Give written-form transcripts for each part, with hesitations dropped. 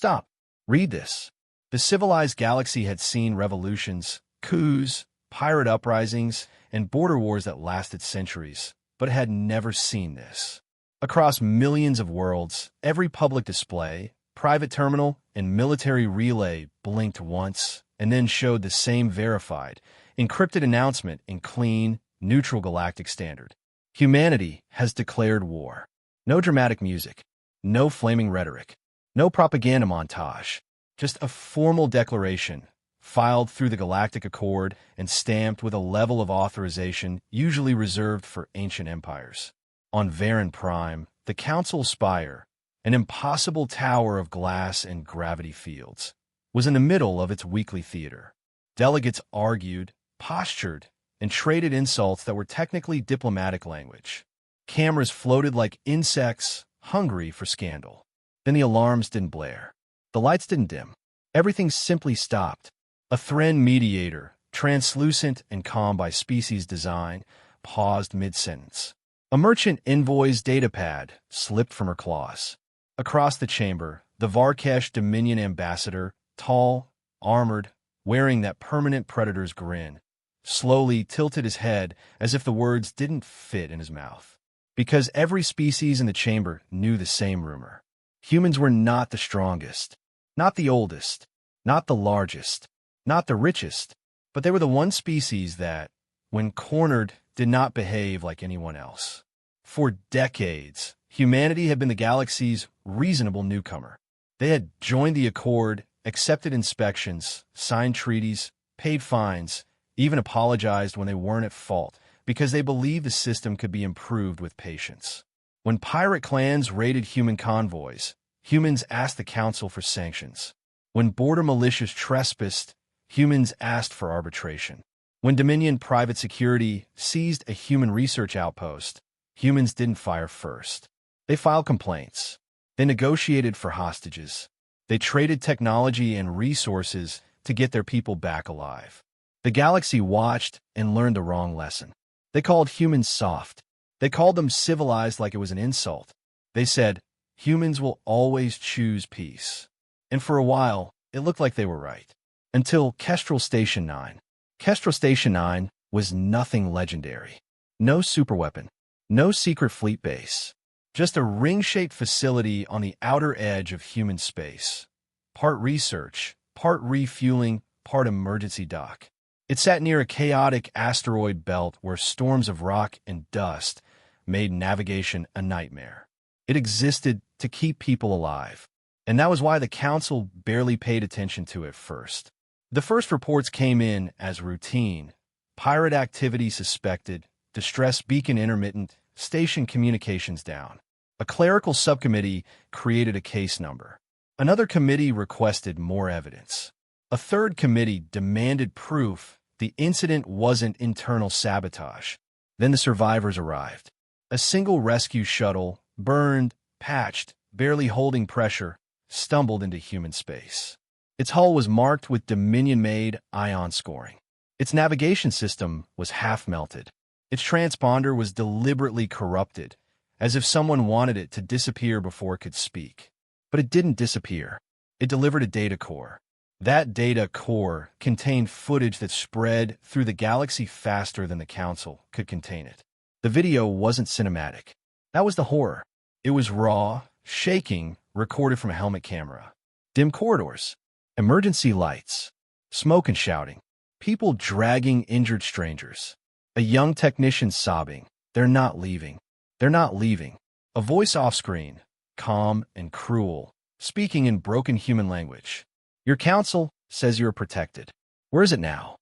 Stop. Read this. The civilized galaxy had seen revolutions, coups, pirate uprisings, and border wars that lasted centuries, but had never seen this. Across millions of worlds, every public display, private terminal, and military relay blinked once and then showed the same verified, encrypted announcement in clean, neutral galactic standard. Humanity has declared war. No dramatic music, no flaming rhetoric, no propaganda montage, just a formal declaration filed through the Galactic Accord and stamped with a level of authorization usually reserved for ancient empires. On Varen Prime, the Council Spire, an impossible tower of glass and gravity fields, was in the middle of its weekly theater. Delegates argued, postured, and traded insults that were technically diplomatic language. Cameras floated like insects, hungry for scandal. Then the alarms didn't blare. The lights didn't dim. Everything simply stopped. A Thren mediator, translucent and calm by species design, paused mid-sentence. A merchant envoy's datapad slipped from her claws. Across the chamber, the Varkesh Dominion ambassador, tall, armored, wearing that permanent predator's grin, slowly tilted his head as if the words didn't fit in his mouth. Because every species in the chamber knew the same rumor. Humans were not the strongest, not the oldest, not the largest, not the richest, but they were the one species that, when cornered, did not behave like anyone else. For decades, humanity had been the galaxy's reasonable newcomer. They had joined the Accord, accepted inspections, signed treaties, paid fines, even apologized when they weren't at fault, because they believed the system could be improved with patience. When pirate clans raided human convoys, humans asked the Council for sanctions. When border militias trespassed, humans asked for arbitration. When Dominion private security seized a human research outpost, humans didn't fire first. They filed complaints. They negotiated for hostages. They traded technology and resources to get their people back alive. The galaxy watched and learned the wrong lesson. They called humans soft. They called them civilized like it was an insult. They said, humans will always choose peace. And for a while, it looked like they were right. Until Kestrel Station 9. Kestrel Station 9 was nothing legendary. No superweapon. No secret fleet base. Just a ring-shaped facility on the outer edge of human space. Part research, part refueling, part emergency dock. It sat near a chaotic asteroid belt where storms of rock and dust made navigation a nightmare. It existed to keep people alive, and that was why the Council barely paid attention to it first. The first reports came in as routine. Pirate activity suspected, distress beacon intermittent, station communications down. A clerical subcommittee created a case number. Another committee requested more evidence. A third committee demanded proof the incident wasn't internal sabotage. Then the survivors arrived. A single rescue shuttle, burned, patched, barely holding pressure, stumbled into human space. Its hull was marked with Dominion-made ion scoring. Its navigation system was half-melted. Its transponder was deliberately corrupted, as if someone wanted it to disappear before it could speak. But it didn't disappear. It delivered a data core. That data core contained footage that spread through the galaxy faster than the Council could contain it. The video wasn't cinematic. That was the horror. It was raw, shaking, recorded from a helmet camera. Dim corridors, emergency lights, smoke and shouting, people dragging injured strangers. A young technician sobbing, "They're not leaving. They're not leaving." A voice off-screen, calm and cruel, speaking in broken human language. "Your Council says you're protected. Where is it now?"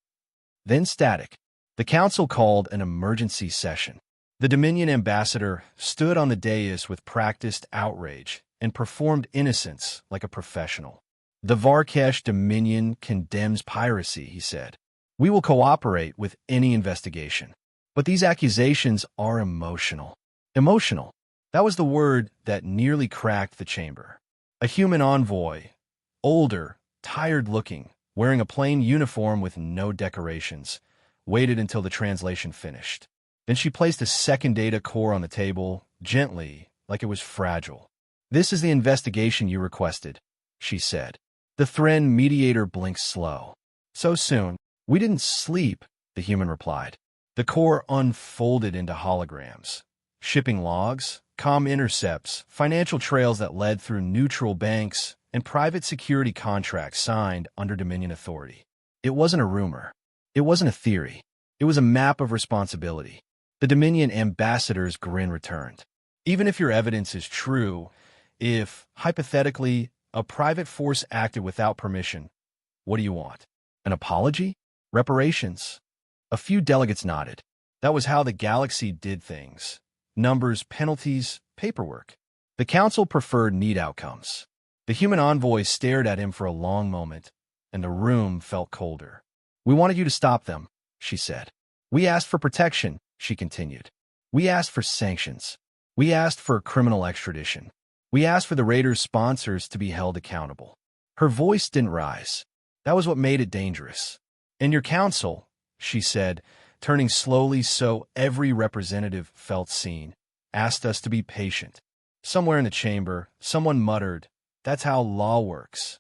Then static. The Council called an emergency session. The Dominion ambassador stood on the dais with practiced outrage and performed innocence like a professional. "The Varkesh Dominion condemns piracy," he said. "We will cooperate with any investigation. But these accusations are emotional." Emotional. That was the word that nearly cracked the chamber. A human envoy, older, tired-looking, wearing a plain uniform with no decorations, waited until the translation finished. Then she placed a second data core on the table, gently, like it was fragile. "This is the investigation you requested. she said. The Thren mediator blinked slow. So soon? We didn't sleep, the human replied. The core unfolded into holograms. Shipping logs, comm intercepts, financial trails that led through neutral banks, and private security contracts signed under Dominion authority. It wasn't a rumor. It wasn't a theory. It was a map of responsibility. The Dominion ambassador's grin returned. Even if your evidence is true, if, hypothetically, a private force acted without permission, what do you want? An apology? Reparations? A few delegates nodded. That was how the galaxy did things. Numbers, penalties, paperwork. The council preferred neat outcomes. The human envoy stared at him for a long moment, and the room felt colder. We wanted you to stop them, she said. We asked for protection, she continued. We asked for sanctions. We asked for criminal extradition. We asked for the raiders' sponsors to be held accountable. Her voice didn't rise. That was what made it dangerous. And your council, she said, turning slowly so every representative felt seen, asked us to be patient. Somewhere in the chamber, someone muttered, "That's how law works."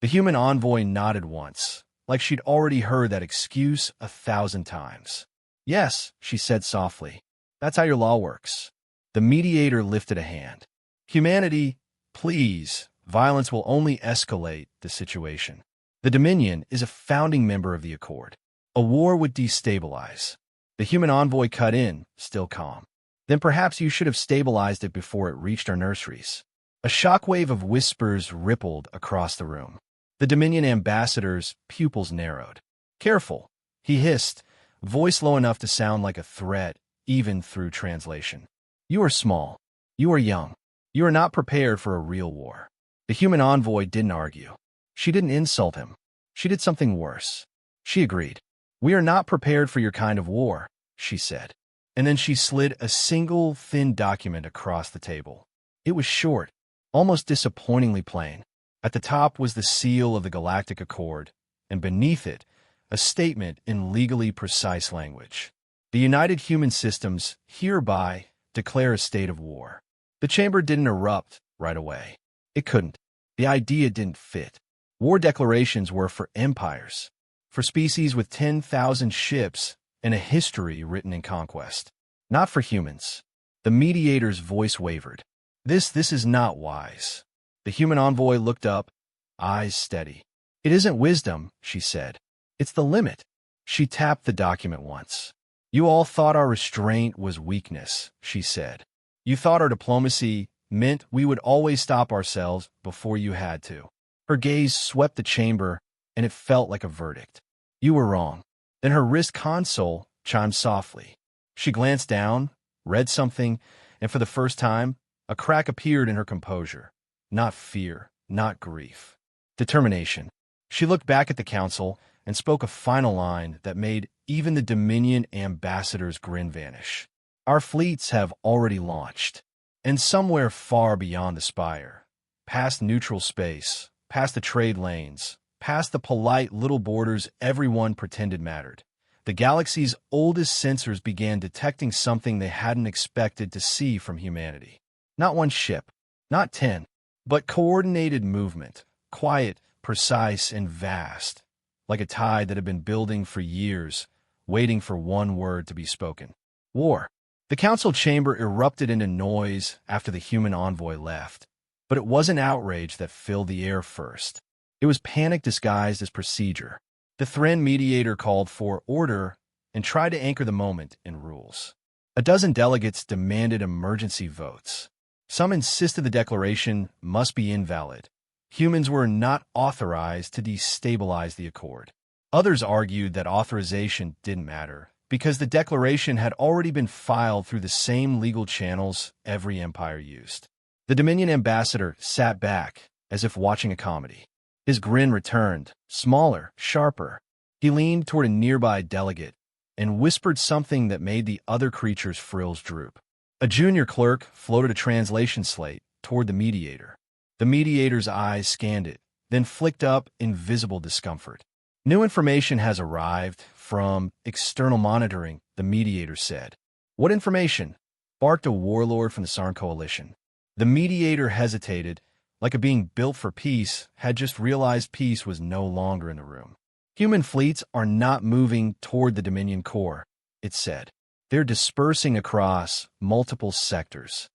The human envoy nodded once, like she'd already heard that excuse 1,000 times. Yes, she said softly. That's how your law works. The mediator lifted a hand. Humanity, please. Violence will only escalate the situation. The Dominion is a founding member of the Accord. A war would destabilize. The human envoy cut in, still calm. Then perhaps you should have stabilized it before it reached our nurseries. A shockwave of whispers rippled across the room. The Dominion ambassador's pupils narrowed. Careful, he hissed, voice low enough to sound like a threat, even through translation. You are small. You are young. You are not prepared for a real war. The human envoy didn't argue. She didn't insult him. She did something worse. She agreed. We are not prepared for your kind of war, she said. And then she slid a single thin document across the table. It was short, almost disappointingly plain. At the top was the seal of the Galactic Accord, and beneath it, a statement in legally precise language. The United Human Systems hereby declare a state of war. The chamber didn't erupt right away. It couldn't. The idea didn't fit. War declarations were for empires, for species with 10,000 ships and a history written in conquest. Not for humans. The mediator's voice wavered. This is not wise. The human envoy looked up, eyes steady. It isn't wisdom, she said. It's the limit. She tapped the document once. You all thought our restraint was weakness, she said. You thought our diplomacy meant we would always stop ourselves before you had to. Her gaze swept the chamber, and it felt like a verdict. You were wrong. Then her wrist console chimed softly. She glanced down, read something, and for the first time, a crack appeared in her composure. Not fear, not grief. Determination. She looked back at the council and spoke a final line that made even the Dominion ambassador's grin vanish. Our fleets have already launched, and somewhere far beyond the spire, past neutral space, past the trade lanes, past the polite little borders everyone pretended mattered, the galaxy's oldest sensors began detecting something they hadn't expected to see from humanity. Not one ship, not 10, but coordinated movement, quiet, precise, and vast, like a tide that had been building for years, waiting for one word to be spoken. War. The council chamber erupted into noise after the human envoy left, but it wasn't outrage that filled the air first. It was panic disguised as procedure. The Thren mediator called for order and tried to anchor the moment in rules. A dozen delegates demanded emergency votes. Some insisted the declaration must be invalid. Humans were not authorized to destabilize the Accord. Others argued that authorization didn't matter, because the declaration had already been filed through the same legal channels every empire used. The Dominion ambassador sat back, as if watching a comedy. His grin returned, smaller, sharper. He leaned toward a nearby delegate and whispered something that made the other creature's frills droop. A junior clerk floated a translation slate toward the mediator. The mediator's eyes scanned it, then flicked up in visible discomfort. New information has arrived from external monitoring, the mediator said. What information? Barked a warlord from the Sarn Coalition. The mediator hesitated, like a being built for peace, had just realized peace was no longer in the room. Human fleets are not moving toward the Dominion core, it said. They're dispersing across multiple sectors.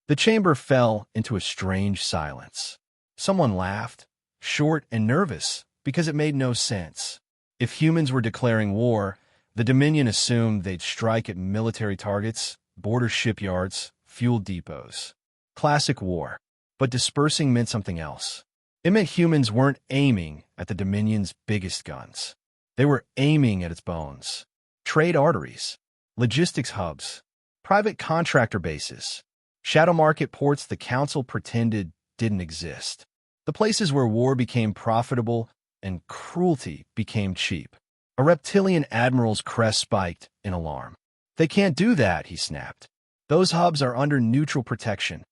The chamber fell into a strange silence. Someone laughed, short and nervous, because it made no sense. If humans were declaring war, the Dominion assumed they'd strike at military targets, border shipyards, fuel depots. Classic war. But dispersing meant something else. It meant humans weren't aiming at the Dominion's biggest guns. They were aiming at its bones. Trade arteries, logistics hubs, private contractor bases, shadow market ports the Council pretended didn't exist. The places where war became profitable and cruelty became cheap. A reptilian admiral's crest spiked in alarm. They can't do that, he snapped. Those hubs are under neutral protection.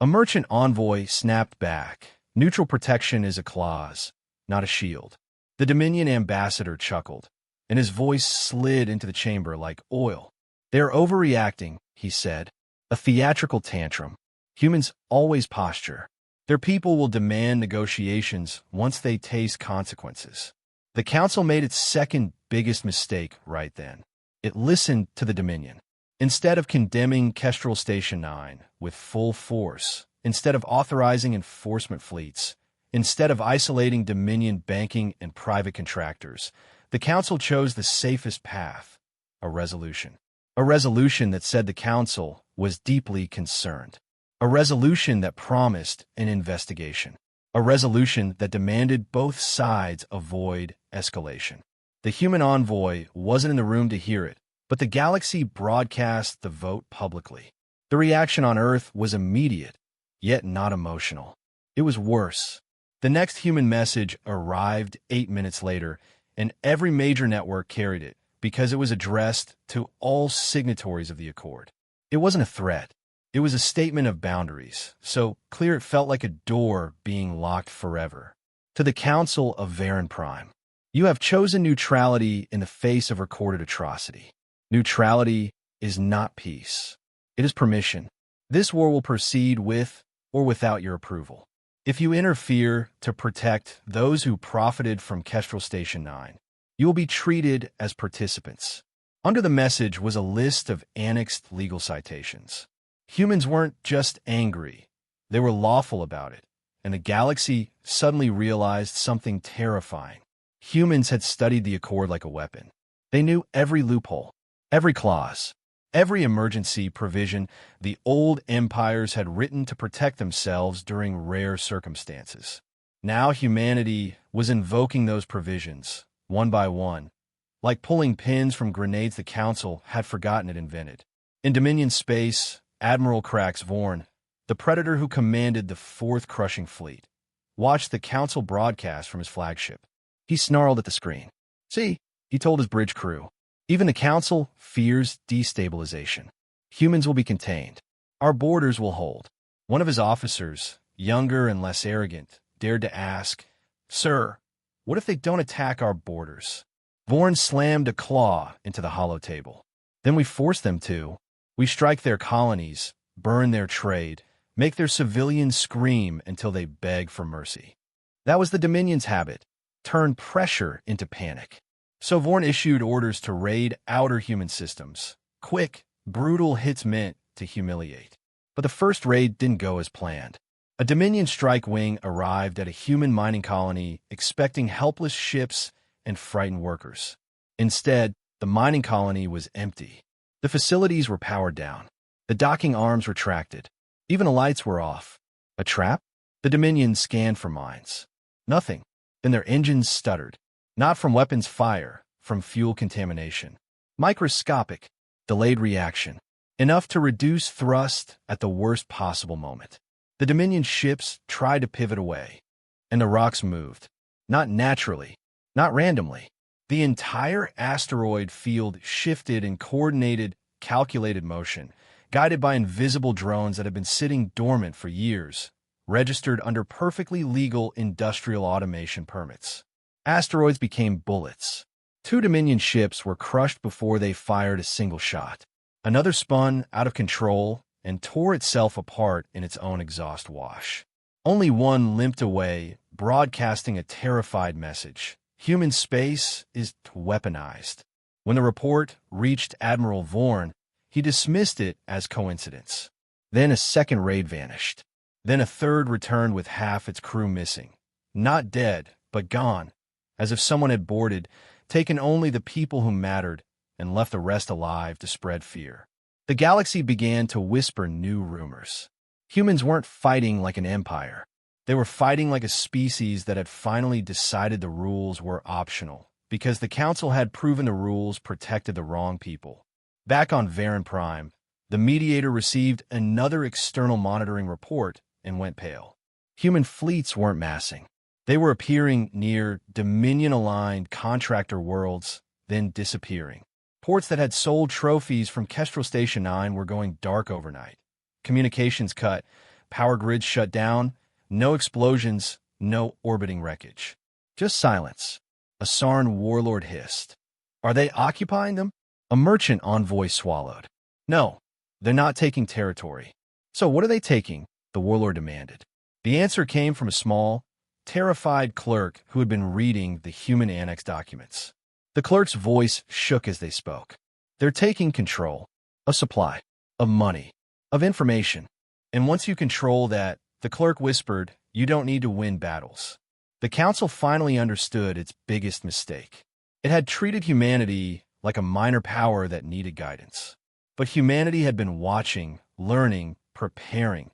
A merchant envoy snapped back. Neutral protection is a clause, not a shield. The Dominion ambassador chuckled, and his voice slid into the chamber like oil. They're overreacting, he said. A theatrical tantrum. Humans always posture. Their people will demand negotiations once they taste consequences. The Council made its second biggest mistake right then. It listened to the Dominion. Instead of condemning Kestrel Station 9 with full force, instead of authorizing enforcement fleets, instead of isolating Dominion banking and private contractors, the Council chose the safest path, a resolution. A resolution that said the Council was deeply concerned. A resolution that promised an investigation. A resolution that demanded both sides avoid escalation. The human envoy wasn't in the room to hear it, but the galaxy broadcast the vote publicly. The reaction on Earth was immediate, yet not emotional. It was worse. The next human message arrived 8 minutes later, and every major network carried it because it was addressed to all signatories of the Accord. It wasn't a threat. It was a statement of boundaries, so clear it felt like a door being locked forever. To the Council of Varen Prime, you have chosen neutrality in the face of recorded atrocity. Neutrality is not peace. It is permission. This war will proceed with or without your approval. If you interfere to protect those who profited from Kestrel Station 9, you will be treated as participants. Under the message was a list of annexed legal citations. Humans weren't just angry, they were lawful about it, and the galaxy suddenly realized something terrifying. Humans had studied the Accord like a weapon. They knew every loophole, every clause, every emergency provision the old empires had written to protect themselves during rare circumstances. Now humanity was invoking those provisions, one by one, like pulling pins from grenades the Council had forgotten it invented. In Dominion space, Admiral Krax Vorn, the predator who commanded the 4th Crushing Fleet, watched the Council broadcast from his flagship. He snarled at the screen. See, he told his bridge crew. Even the Council fears destabilization. Humans will be contained. Our borders will hold. One of his officers, younger and less arrogant, dared to ask, Sir, what if they don't attack our borders? Vorn slammed a claw into the hollow table. Then we force them to. We strike their colonies, burn their trade, make their civilians scream until they beg for mercy. That was the Dominion's habit, turn pressure into panic. So Vorn issued orders to raid outer human systems. Quick, brutal hits meant to humiliate. But the first raid didn't go as planned. A Dominion strike wing arrived at a human mining colony expecting helpless ships and frightened workers. Instead, the mining colony was empty. The facilities were powered down. The docking arms retracted. Even the lights were off. A trap? The Dominion scanned for mines. Nothing. Then their engines stuttered. Not from weapons fire, from fuel contamination. Microscopic, delayed reaction. Enough to reduce thrust at the worst possible moment. The Dominion ships tried to pivot away, and the rocks moved. Not naturally, not randomly. The entire asteroid field shifted in coordinated, calculated motion, guided by invisible drones that had been sitting dormant for years, registered under perfectly legal industrial automation permits. Asteroids became bullets. 2 Dominion ships were crushed before they fired a single shot. Another spun out of control and tore itself apart in its own exhaust wash. Only one limped away, broadcasting a terrified message. Human space is weaponized. When the report reached Admiral Vorn, he dismissed it as coincidence. Then a second raid vanished. Then a third returned with half its crew missing. Not dead, but gone, as if someone had boarded, taken only the people who mattered, and left the rest alive to spread fear. The galaxy began to whisper new rumors. Humans weren't fighting like an empire. They were fighting like a species that had finally decided the rules were optional, because the Council had proven the rules protected the wrong people. Back on Varen Prime, the Mediator received another external monitoring report and went pale. Human fleets weren't massing. They were appearing near Dominion-aligned contractor worlds, then disappearing. Ports that had sold trophies from Kestrel Station 9 were going dark overnight. Communications cut, power grids shut down, no explosions, no orbiting wreckage. Just silence. A Sarn warlord hissed. Are they occupying them? A merchant envoy swallowed. No, they're not taking territory. So what are they taking? The warlord demanded. The answer came from a small, terrified clerk who had been reading the human annex documents. The clerk's voice shook as they spoke. They're taking control of supply, of money, of information. And once you control that, the clerk whispered, you don't need to win battles. The Council finally understood its biggest mistake. It had treated humanity like a minor power that needed guidance. But humanity had been watching, learning, preparing,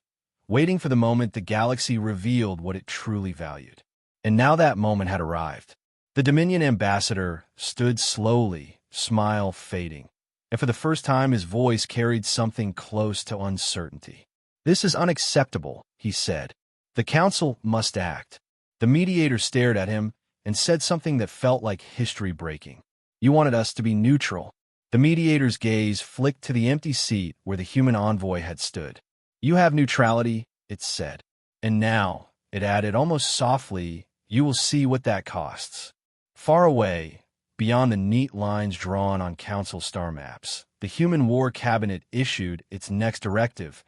waiting for the moment the galaxy revealed what it truly valued. And now that moment had arrived. The Dominion ambassador stood slowly, smile fading, and for the first time his voice carried something close to uncertainty. This is unacceptable, he said. The Council must act. The Mediator stared at him and said something that felt like history breaking. You wanted us to be neutral. The Mediator's gaze flicked to the empty seat where the human envoy had stood. You have neutrality, it said. And now, it added almost softly, you will see what that costs. Far away, beyond the neat lines drawn on Council star maps, the Human War Cabinet issued its next directive.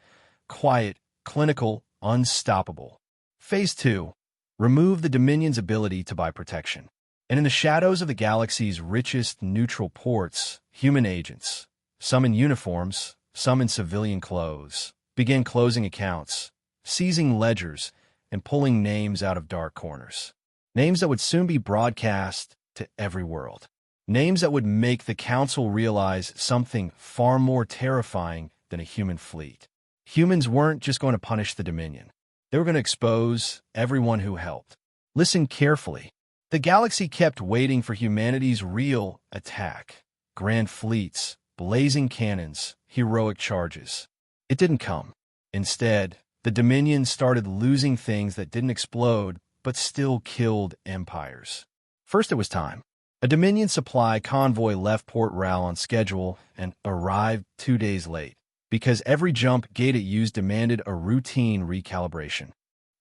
Quiet, clinical, unstoppable. Phase 2. Remove the Dominion's ability to buy protection. And in the shadows of the galaxy's richest neutral ports, human agents, some in uniforms, some in civilian clothes, began closing accounts, seizing ledgers, and pulling names out of dark corners. Names that would soon be broadcast to every world. Names that would make the Council realize something far more terrifying than a human fleet. Humans weren't just going to punish the Dominion. They were going to expose everyone who helped. Listen carefully. The galaxy kept waiting for humanity's real attack. Grand fleets, blazing cannons, heroic charges. It didn't come. Instead, the Dominion started losing things that didn't explode, but still killed empires. First it was time. A Dominion supply convoy left Port Ral on schedule and arrived 2 days late, because every jump gate it used demanded a routine recalibration.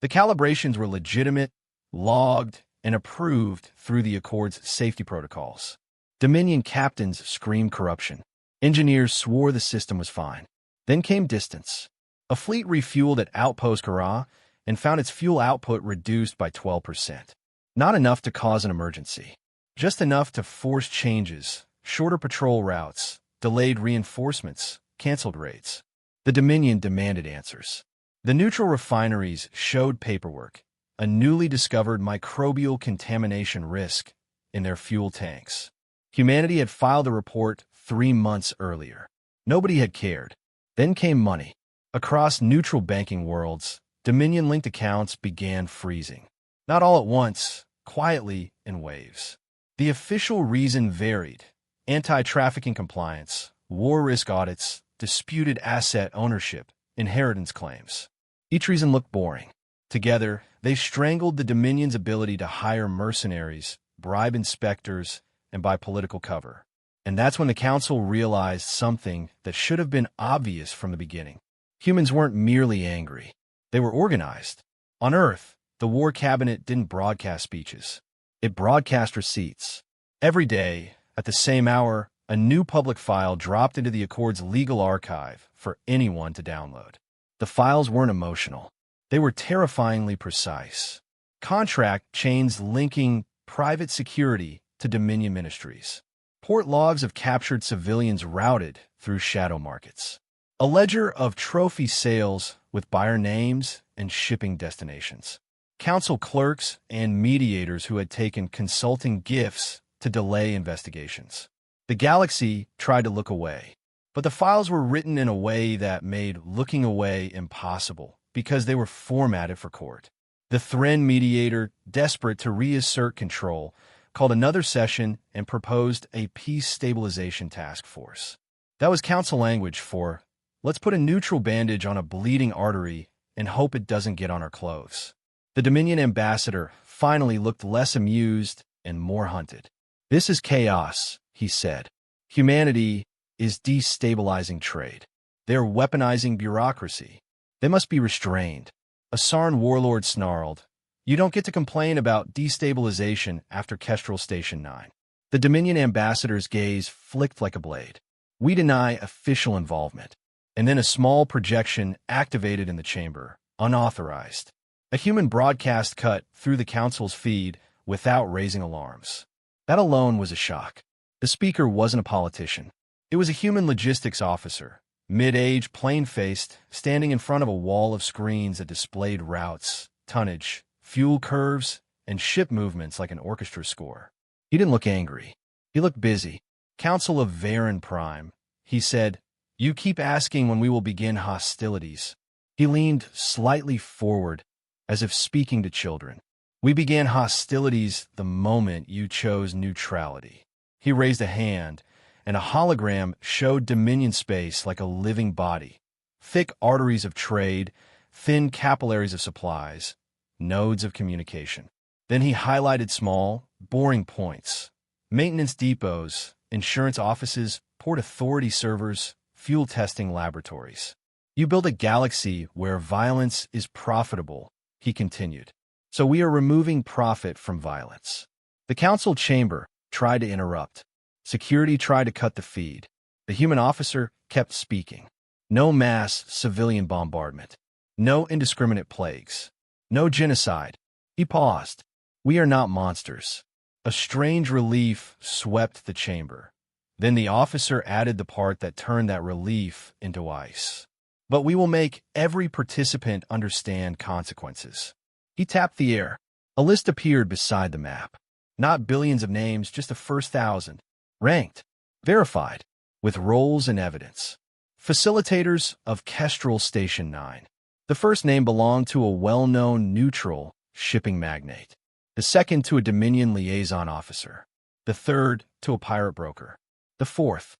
The calibrations were legitimate, logged, and approved through the Accord's safety protocols. Dominion captains screamed corruption. Engineers swore the system was fine. Then came distance. A fleet refueled at Outpost Kara and found its fuel output reduced by 12%. Not enough to cause an emergency. Just enough to force changes, shorter patrol routes, delayed reinforcements, canceled raids. The Dominion demanded answers. The neutral refineries showed paperwork, a newly discovered microbial contamination risk in their fuel tanks. Humanity had filed a report 3 months earlier. Nobody had cared. Then came money. Across neutral banking worlds, Dominion-linked accounts began freezing. Not all at once, quietly in waves. The official reason varied. Anti-trafficking compliance, war risk audits, disputed asset ownership, inheritance claims. Each reason looked boring. Together, they strangled the Dominion's ability to hire mercenaries, bribe inspectors, and buy political cover. And that's when the Council realized something that should have been obvious from the beginning. Humans weren't merely angry. They were organized. On Earth, the War Cabinet didn't broadcast speeches. It broadcast receipts. Every day, at the same hour, a new public file dropped into the Accord's legal archive for anyone to download. The files weren't emotional. They were terrifyingly precise. Contract chains linking private security to Dominion ministries. Port logs of captured civilians routed through shadow markets. A ledger of trophy sales with buyer names and shipping destinations. Council clerks and mediators who had taken consulting gifts to delay investigations. The Galaxy tried to look away, but the files were written in a way that made looking away impossible because they were formatted for court. The Thren mediator, desperate to reassert control, called another session and proposed a peace stabilization task force. That was council language for, let's put a neutral bandage on a bleeding artery and hope it doesn't get on our clothes. The Dominion ambassador finally looked less amused and more hunted. This is chaos, he said. Humanity is destabilizing trade. They are weaponizing bureaucracy. They must be restrained. A Sarn warlord snarled, "You don't get to complain about destabilization after Kestrel Station 9. The Dominion ambassador's gaze flicked like a blade. We deny official involvement. And then a small projection activated in the chamber, unauthorized. A human broadcast cut through the council's feed without raising alarms. That alone was a shock. The speaker wasn't a politician. It was a human logistics officer, mid-age, plain-faced, standing in front of a wall of screens that displayed routes, tonnage, fuel curves, and ship movements like an orchestra score. He didn't look angry. He looked busy. "Council of Varen Prime," he said, "you keep asking when we will begin hostilities." He leaned slightly forward, as if speaking to children. "We began hostilities the moment you chose neutrality." He raised a hand, and a hologram showed Dominion space like a living body. Thick arteries of trade, thin capillaries of supplies, nodes of communication. Then he highlighted small, boring points. Maintenance depots, insurance offices, port authority servers, fuel testing laboratories. "You build a galaxy where violence is profitable," he continued. "So we are removing profit from violence." The council chamber tried to interrupt. Security tried to cut the feed. The human officer kept speaking. "No mass civilian bombardment. No indiscriminate plagues. No genocide." He paused. "We are not monsters." A strange relief swept the chamber. Then the officer added the part that turned that relief into ice. "But we will make every participant understand consequences." He tapped the air. A list appeared beside the map. Not billions of names, just the first 1,000. Ranked. Verified. With roles and evidence. Facilitators of Kestrel Station 9. The first name belonged to a well-known neutral shipping magnate. The second to a Dominion liaison officer. The third to a pirate broker. The fourth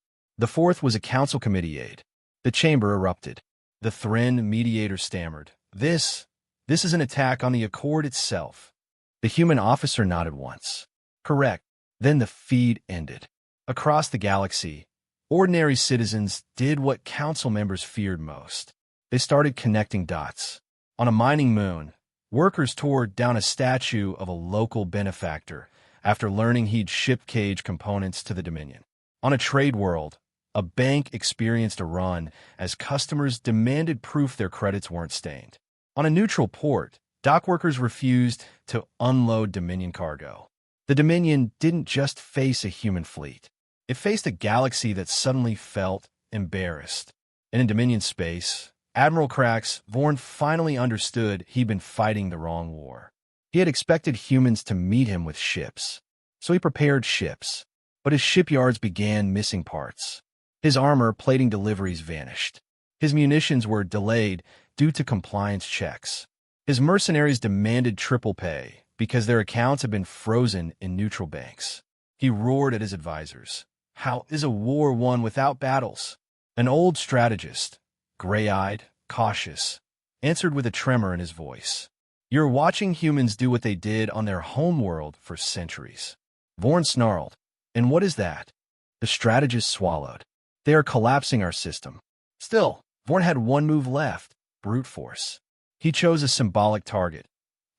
was a council committee aide. The chamber erupted. The Thren mediator stammered, This is an attack on the Accord itself." The human officer nodded once. "Correct." Then the feed ended. Across the galaxy, ordinary citizens did what council members feared most. They started connecting dots. On a mining moon, workers tore down a statue of a local benefactor after learning he'd shipped cage components to the Dominion. On a trade world, a bank experienced a run as customers demanded proof their credits weren't stained. On a neutral port, dock workers refused to unload Dominion cargo. The Dominion didn't just face a human fleet. It faced a galaxy that suddenly felt embarrassed. And in Dominion space, Admiral Krax Vorn finally understood he'd been fighting the wrong war. He had expected humans to meet him with ships. So he prepared ships. But his shipyards began missing parts. His armor plating deliveries vanished. His munitions were delayed due to compliance checks. His mercenaries demanded triple pay because their accounts had been frozen in neutral banks. He roared at his advisors. "How is a war won without battles?" An old strategist, gray-eyed, cautious, answered with a tremor in his voice. "You're watching humans do what they did on their homeworld for centuries." Vorn snarled. "And what is that?" The strategist swallowed. "They are collapsing our system." Still, Vorn had one move left, brute force. He chose a symbolic target.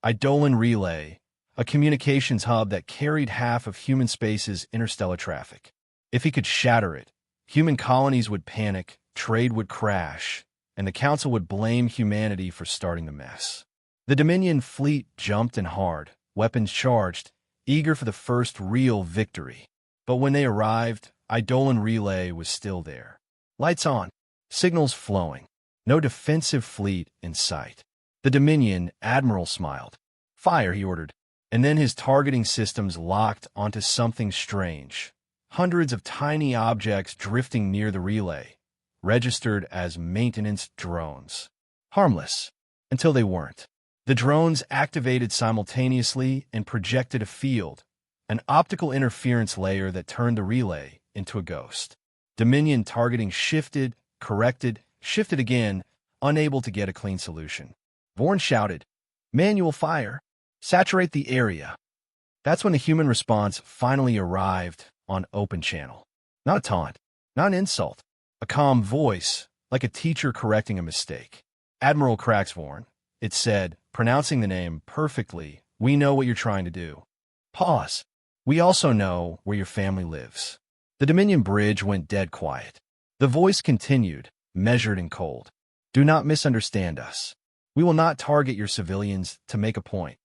Eidolon Relay, a communications hub that carried half of human space's interstellar traffic. If he could shatter it, human colonies would panic, trade would crash, and the Council would blame humanity for starting the mess. The Dominion fleet jumped in hard, weapons charged, eager for the first real victory. But when they arrived, Eidolon Relay was still there. Lights on, signals flowing, no defensive fleet in sight. The Dominion admiral smiled. Fire, he ordered, and then his targeting systems locked onto something strange. Hundreds of tiny objects drifting near the relay, registered as maintenance drones. Harmless, until they weren't. The drones activated simultaneously and projected a field, an optical interference layer that turned the relay into a ghost. Dominion targeting shifted, corrected, shifted again, unable to get a clean solution. Vorn shouted, "Manual fire! Saturate the area!" That's when the human response finally arrived on open channel. Not a taunt, not an insult, a calm voice, like a teacher correcting a mistake. "Admiral Kraxvorn," it said, pronouncing the name perfectly, "we know what you're trying to do. Pause. We also know where your family lives." The Dominion bridge went dead quiet. The voice continued, measured and cold. "Do not misunderstand us. We will not target your civilians to make a point.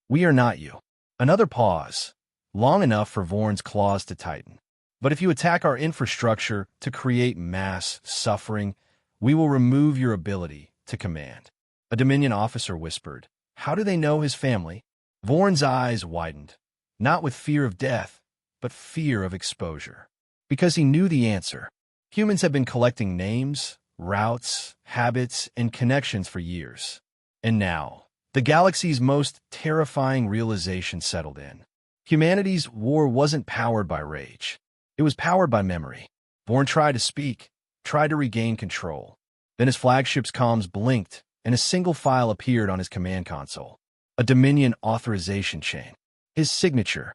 We are not you." Another pause, long enough for Vorn's claws to tighten. "But if you attack our infrastructure to create mass suffering, we will remove your ability to command." A Dominion officer whispered, "How do they know his family?" Vorn's eyes widened, not with fear of death, but fear of exposure. Because he knew the answer. Humans have been collecting names, routes, habits, and connections for years. And now, the galaxy's most terrifying realization settled in. Humanity's war wasn't powered by rage. It was powered by memory. Vorn tried to speak, tried to regain control. Then his flagship's comms blinked, and a single file appeared on his command console. A Dominion authorization chain. His signature.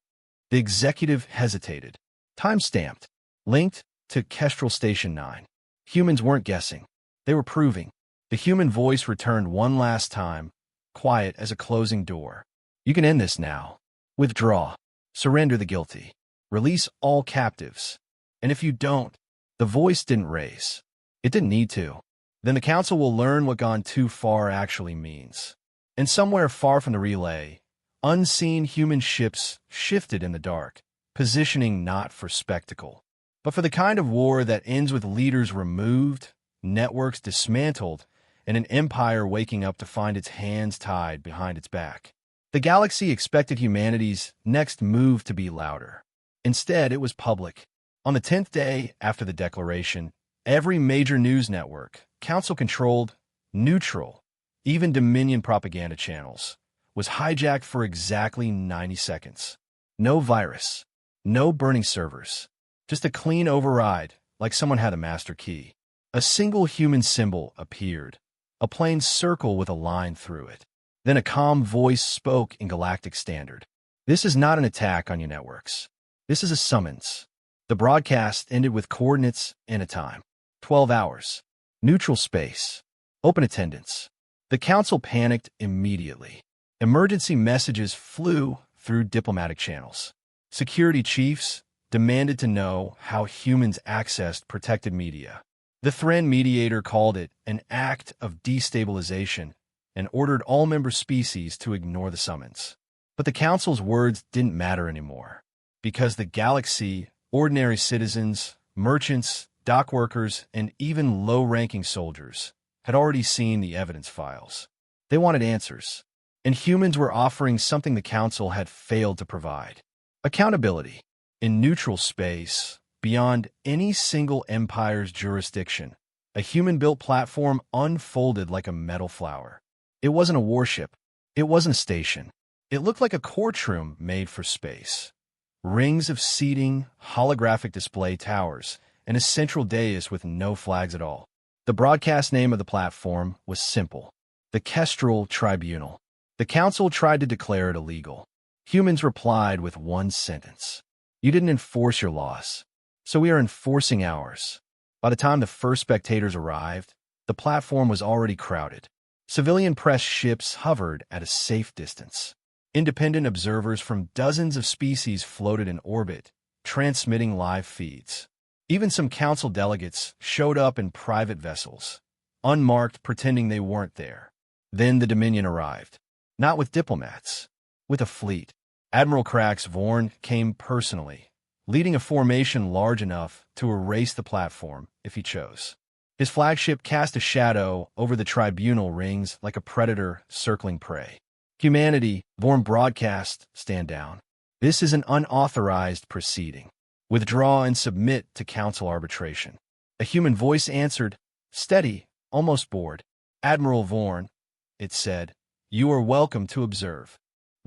The executive hesitated. Time-stamped. Linked to Kestrel Station 9. Humans weren't guessing. They were proving. The human voice returned one last time, quiet as a closing door. "You can end this now. Withdraw. Surrender the guilty. Release all captives. And if you don't," the voice didn't raise. It didn't need to. "Then the Council will learn what gone too far actually means." And somewhere far from the relay, unseen human ships shifted in the dark, positioning not for spectacle, but for the kind of war that ends with leaders removed, networks dismantled, and an empire waking up to find its hands tied behind its back. The galaxy expected humanity's next move to be louder. Instead, it was public. On the 10th day after the declaration, every major news network, Council-controlled, neutral, even Dominion propaganda channels, was hijacked for exactly 90 seconds. No virus, no burning servers, just a clean override, like someone had a master key. A single human symbol appeared, a plain circle with a line through it. Then a calm voice spoke in Galactic Standard. "This is not an attack on your networks. This is a summons." The broadcast ended with coordinates and a time. 12 hours. Neutral space. Open attendance. The Council panicked immediately. Emergency messages flew through diplomatic channels. Security chiefs demanded to know how humans accessed protected media. The Thren mediator called it an act of destabilization and ordered all member species to ignore the summons. But the Council's words didn't matter anymore, because the galaxy, ordinary citizens, merchants, dock workers, and even low-ranking soldiers had already seen the evidence files. They wanted answers, and humans were offering something the Council had failed to provide. Accountability. In neutral space, beyond any single empire's jurisdiction, a human-built platform unfolded like a metal flower. It wasn't a warship. It wasn't a station. It looked like a courtroom made for space. Rings of seating, holographic display towers, and a central dais with no flags at all. The broadcast name of the platform was simple: the Kestrel Tribunal. The Council tried to declare it illegal. Humans replied with one sentence: "You didn't enforce your laws, so we are enforcing ours." By the time the first spectators arrived, the platform was already crowded. Civilian press ships hovered at a safe distance. Independent observers from dozens of species floated in orbit, transmitting live feeds. Even some Council delegates showed up in private vessels, unmarked, pretending they weren't there. Then the Dominion arrived. Not with diplomats, with a fleet. Admiral Crax Vorn came personally, leading a formation large enough to erase the platform if he chose. His flagship cast a shadow over the tribunal rings like a predator circling prey. Humanity, Vorn broadcast, stand down. This is an unauthorized proceeding. Withdraw and submit to council arbitration. A human voice answered, steady, almost bored. Admiral Vorn, it said, you are welcome to observe.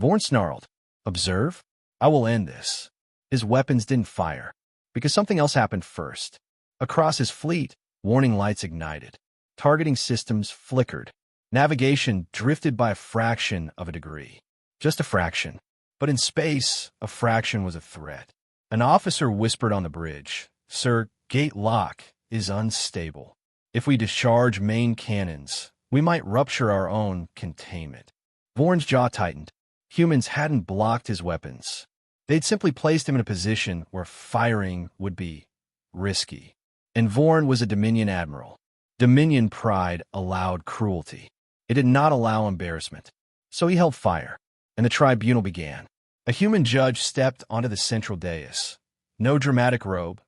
Vorn snarled, observe? I will end this. His weapons didn't fire, because something else happened first. Across his fleet, warning lights ignited. Targeting systems flickered. Navigation drifted by a fraction of a degree. Just a fraction. But in space, a fraction was a threat. An officer whispered on the bridge, Sir, gate lock is unstable. If we discharge main cannons, we might rupture our own containment. Vorn's jaw tightened. Humans hadn't blocked his weapons. They'd simply placed him in a position where firing would be risky. And Vorn was a Dominion admiral. Dominion pride allowed cruelty. It did not allow embarrassment. So he held fire, and the tribunal began. A human judge stepped onto the central dais. No dramatic robe,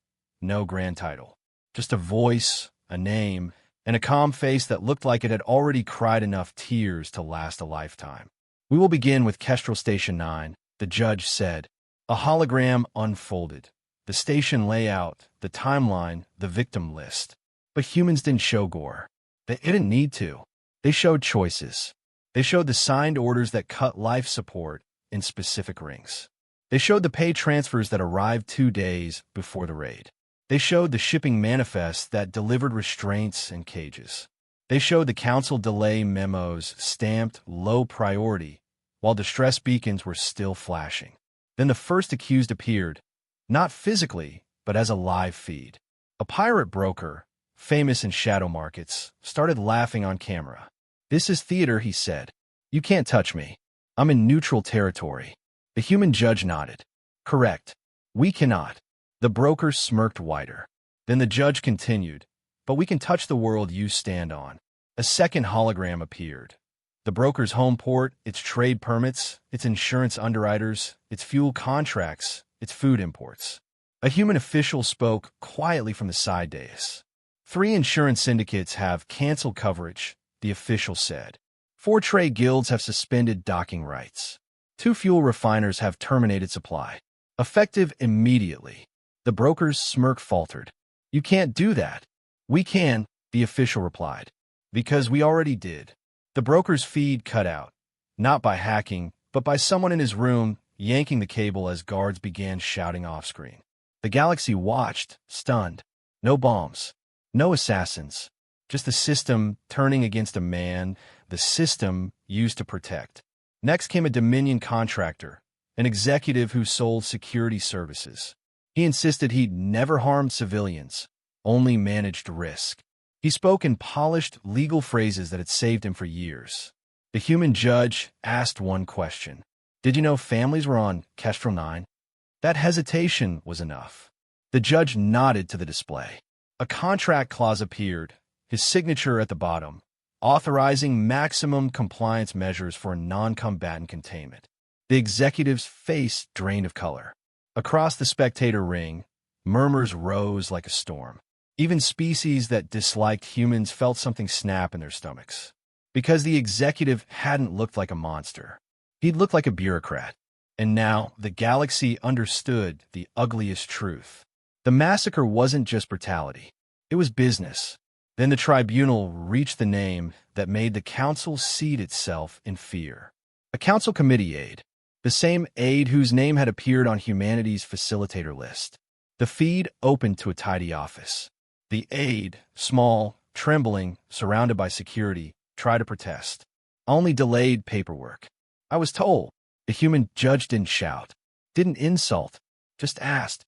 no grand title. Just a voice, a name, and a calm face that looked like it had already cried enough tears to last a lifetime. We will begin with Kestrel Station 9, the judge said. A hologram unfolded. The station layout, the timeline, the victim list. But humans didn't show gore. They didn't need to. They showed choices. They showed the signed orders that cut life support in specific rings. They showed the pay transfers that arrived 2 days before the raid. They showed the shipping manifests that delivered restraints and cages. They showed the council delay memos stamped low priority while distress beacons were still flashing. Then the first accused appeared, not physically, but as a live feed. A pirate broker, famous in shadow markets, started laughing on camera. This is theater, he said. You can't touch me. I'm in neutral territory. The human judge nodded. Correct. We cannot. The broker smirked wider. Then the judge continued, but we can touch the world you stand on. A second hologram appeared. The broker's home port, its trade permits, its insurance underwriters, its fuel contracts, its food imports. A human official spoke quietly from the side dais. 3 insurance syndicates have canceled coverage, the official said. 4 trade guilds have suspended docking rights. 2 fuel refiners have terminated supply. Effective immediately. The broker's smirk faltered. You can't do that. We can, the official replied. Because we already did. The broker's feed cut out. Not by hacking, but by someone in his room yanking the cable as guards began shouting off-screen. The galaxy watched, stunned. No bombs. No assassins. Just the system turning against a man, the system used to protect. Next came a Dominion contractor, an executive who sold security services. He insisted he'd never harmed civilians, only managed risk. He spoke in polished legal phrases that had saved him for years. The human judge asked one question. Did you know families were on Kestrel 9? That hesitation was enough. The judge nodded to the display. A contract clause appeared, his signature at the bottom, authorizing maximum compliance measures for non-combatant containment. The executive's face drained of color. Across the spectator ring, murmurs rose like a storm. Even species that disliked humans felt something snap in their stomachs. Because the executive hadn't looked like a monster. He'd looked like a bureaucrat. And now the galaxy understood the ugliest truth. The massacre wasn't just brutality. It was business. Then the tribunal reached the name that made the council seat itself in fear. A council committee aide. The same aide whose name had appeared on humanity's facilitator list. The feed opened to a tidy office. The aide, small, trembling, surrounded by security, tried to protest. Only delayed paperwork. I was told. The human judge didn't shout, didn't insult, just asked,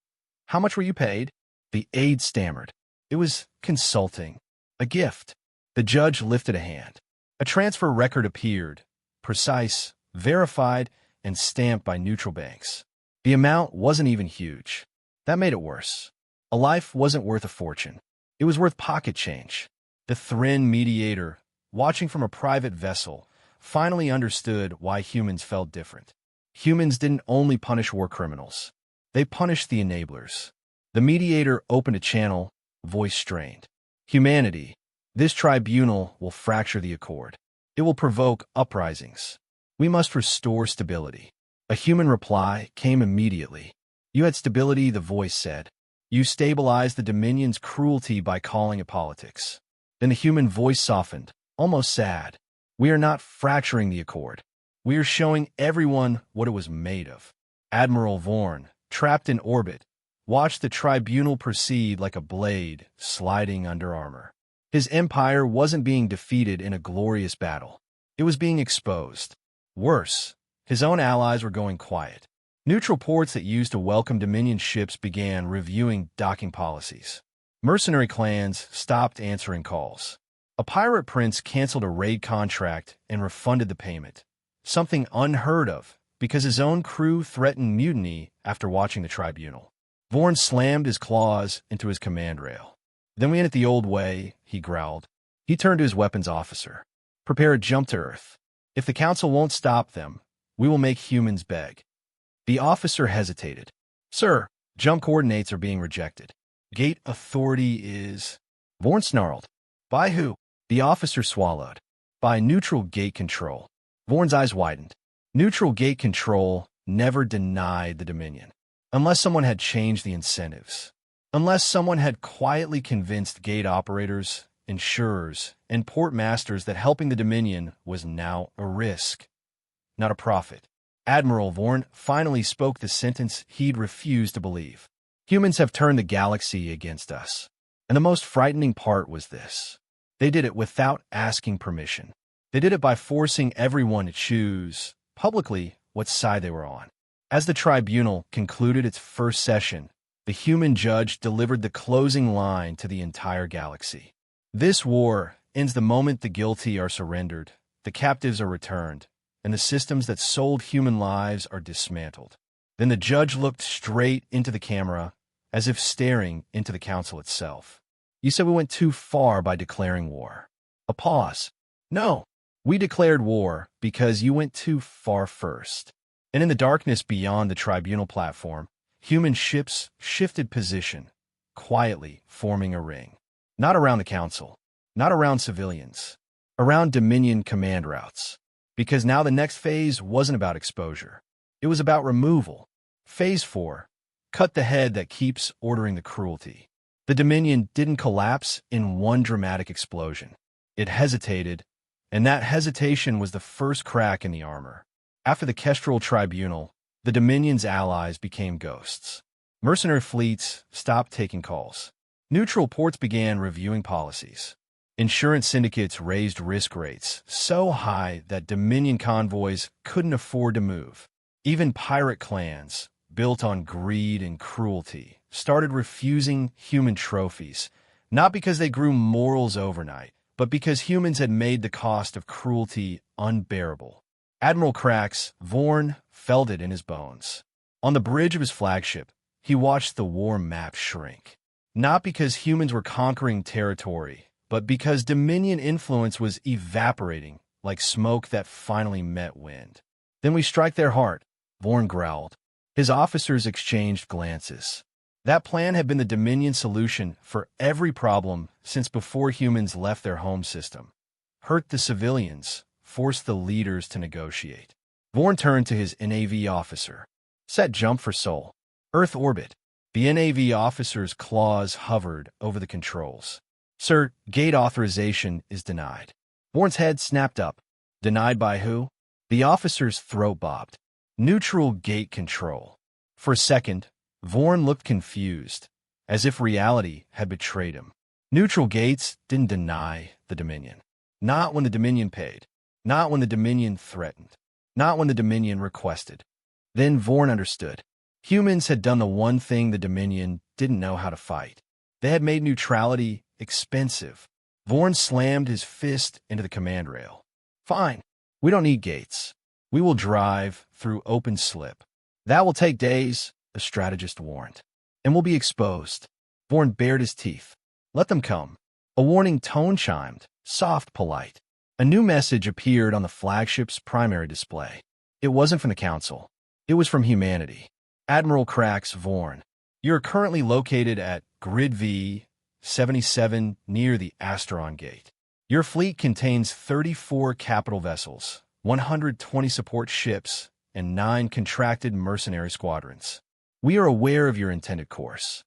how much were you paid? The aide stammered. It was consulting. A gift. The judge lifted a hand. A transfer record appeared, precise, verified, and stamped by neutral banks. The amount wasn't even huge. That made it worse. A life wasn't worth a fortune. It was worth pocket change. The Thrin mediator, watching from a private vessel, finally understood why humans felt different. Humans didn't only punish war criminals. They punished the enablers. The mediator opened a channel, voice strained. Humanity, this tribunal will fracture the accord. It will provoke uprisings. We must restore stability. A human reply came immediately. You had stability, the voice said. You stabilized the Dominion's cruelty by calling it politics. Then the human voice softened, almost sad. We are not fracturing the accord. We are showing everyone what it was made of. Admiral Vorn, trapped in orbit, watched the tribunal proceed like a blade sliding under armor. His empire wasn't being defeated in a glorious battle. It was being exposed. Worse, his own allies were going quiet. Neutral ports that used to welcome Dominion ships began reviewing docking policies. Mercenary clans stopped answering calls. A pirate prince canceled a raid contract and refunded the payment, something unheard of because his own crew threatened mutiny after watching the tribunal. Vorn slammed his claws into his command rail. Then we end it the old way, he growled. He turned to his weapons officer. Prepare a jump to Earth. If the council won't stop them, we will make humans beg. The officer hesitated. Sir, jump coordinates are being rejected. Gate authority is... Vorn snarled. By who? The officer swallowed. By neutral gate control. Vorn's eyes widened. Neutral gate control never denied the Dominion. Unless someone had changed the incentives. Unless someone had quietly convinced gate operators, insurers, and port masters that helping the Dominion was now a risk, not a profit. Admiral Vorn finally spoke the sentence he'd refused to believe. Humans have turned the galaxy against us. And the most frightening part was this. They did it without asking permission. They did it by forcing everyone to choose, publicly, what side they were on. As the tribunal concluded its first session, the human judge delivered the closing line to the entire galaxy. This war ends the moment the guilty are surrendered, the captives are returned, and the systems that sold human lives are dismantled. Then the judge looked straight into the camera, as if staring into the council itself. You said we went too far by declaring war. A pause. No, we declared war because you went too far first. And in the darkness beyond the tribunal platform, human ships shifted position, quietly forming a ring. Not around the council, not around civilians, around Dominion command routes. Because now the next phase wasn't about exposure. It was about removal. Phase 4. Cut the head that keeps ordering the cruelty. The Dominion didn't collapse in one dramatic explosion. It hesitated, and that hesitation was the first crack in the armor. After the Kestrel Tribunal, the Dominion's allies became ghosts. Mercenary fleets stopped taking calls. Neutral ports began reviewing policies. Insurance syndicates raised risk rates so high that Dominion convoys couldn't afford to move. Even pirate clans, built on greed and cruelty, started refusing human trophies, not because they grew morals overnight, but because humans had made the cost of cruelty unbearable. Admiral Krax, Vorn, felt it in his bones. On the bridge of his flagship, he watched the war map shrink. Not because humans were conquering territory, but because Dominion influence was evaporating like smoke that finally met wind. Then we strike their heart, Vorn growled. His officers exchanged glances. That plan had been the Dominion solution for every problem since before humans left their home system. Hurt the civilians, force the leaders to negotiate. Vorn turned to his NAV officer. Set jump for Sol. Earth orbit. The NAV officer's claws hovered over the controls. Sir, gate authorization is denied. Vorn's head snapped up. Denied by who? The officer's throat bobbed. Neutral gate control. For a second, Vorn looked confused, as if reality had betrayed him. Neutral gates didn't deny the Dominion. Not when the Dominion paid. Not when the Dominion threatened. Not when the Dominion requested. Then Vorn understood. Humans had done the one thing the Dominion didn't know how to fight. They had made neutrality expensive. Vorn slammed his fist into the command rail. Fine. We don't need gates. We will drive through open slip. That will take days, the strategist warned. And we'll be exposed. Vorn bared his teeth. Let them come. A warning tone chimed, soft, polite. A new message appeared on the flagship's primary display. It wasn't from the Council. It was from humanity. Admiral Krax Vorn, you're currently located at Grid V-77 near the Asteron Gate. Your fleet contains 34 capital vessels, 120 support ships, and 9 contracted mercenary squadrons. We are aware of your intended course.